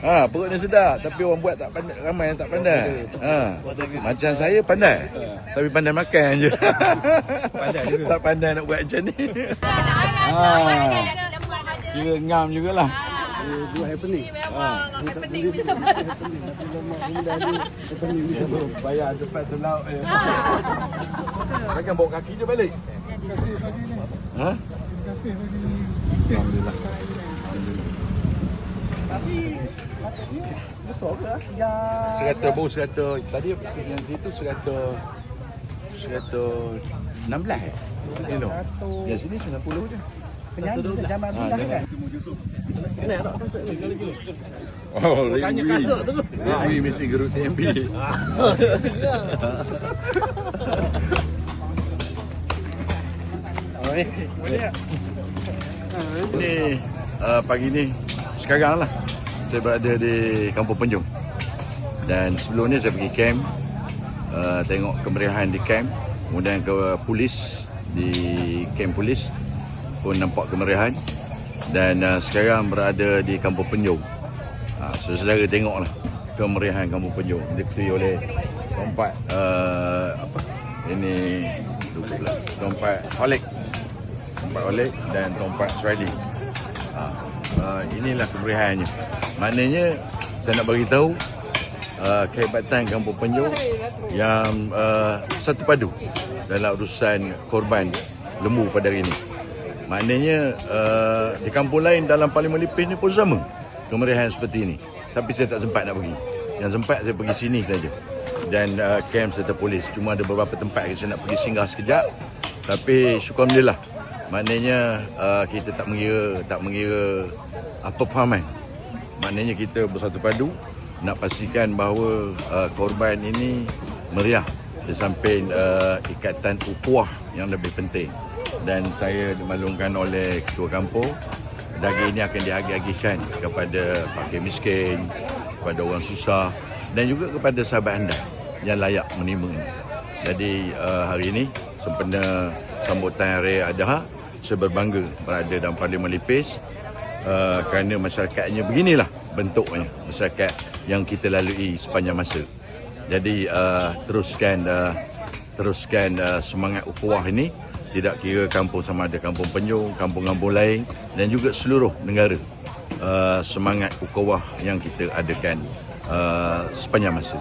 Perut ni sedap tapi orang buat tak pandai, ramai yang tak pandai. Macam saya pandai. Tapi pandai makan je. Tak pandai nak buat macam ni. Kira ngam jugalah. Buat happening. Bayar cepat tu lauk. Takkan bawa kaki je balik. Alhamdulillah. Tapi besar ke? Ya. 100 baru 100. Tadi yang situ 116 Ni loh. Yang sini 90 je. Penyanyi zaman pindah kan? Kena tak? Gila-gila. Oh, Tanya kasut tu. Ringwi mesti gerut TMB. Ni pagi ni sekarang lah saya berada di Kampung Penjung. Dan sebelum ni saya pergi camp, tengok kemeriahan di camp. Kemudian ke polis, di camp polis pun nampak kemeriahan. Dan sekarang berada di Kampung Penjung. Saudara tengoklah kemeriahan Kampung Penjung diketuai oleh Tompat ini Tompat Holek dan Tompat Swaili. Inilah kemeriahannya. Maknanya saya nak bagi tahu kehebatan Kampung Penjung yang satu padu dalam urusan korban lembu pada hari ini. Maknanya di kampung lain dalam Parlimen Lipis ni pun sama kemeriahan seperti ini. Tapi saya tak sempat nak pergi. Yang sempat saya pergi sini saja. Dan camp serta polis. Cuma ada beberapa tempat yang saya nak pergi singgah sekejap. Tapi syukur-Alhamdulillah. Maknanya kita tak mengira apa fahaman. Maknanya kita bersatu padu nak pastikan bahawa korban ini meriah di samping ikatan ukhuwah yang lebih penting. Dan saya dimaklumkan oleh ketua kampung, daging ini akan dihagi-hagikan kepada fakir miskin, kepada orang susah dan juga kepada sahabat anda yang layak menerima. Jadi hari ini sempena sambutan Hari Adha, saya berbangga berada dalam Parlimen Lipis kerana masyarakatnya beginilah bentuknya, masyarakat yang kita lalui sepanjang masa. Jadi teruskan semangat ukhuwah ini, tidak kira kampung sama ada Kampung Penjung, kampung-kampung lain dan juga seluruh negara. Semangat ukhuwah yang kita adakan sepanjang masa.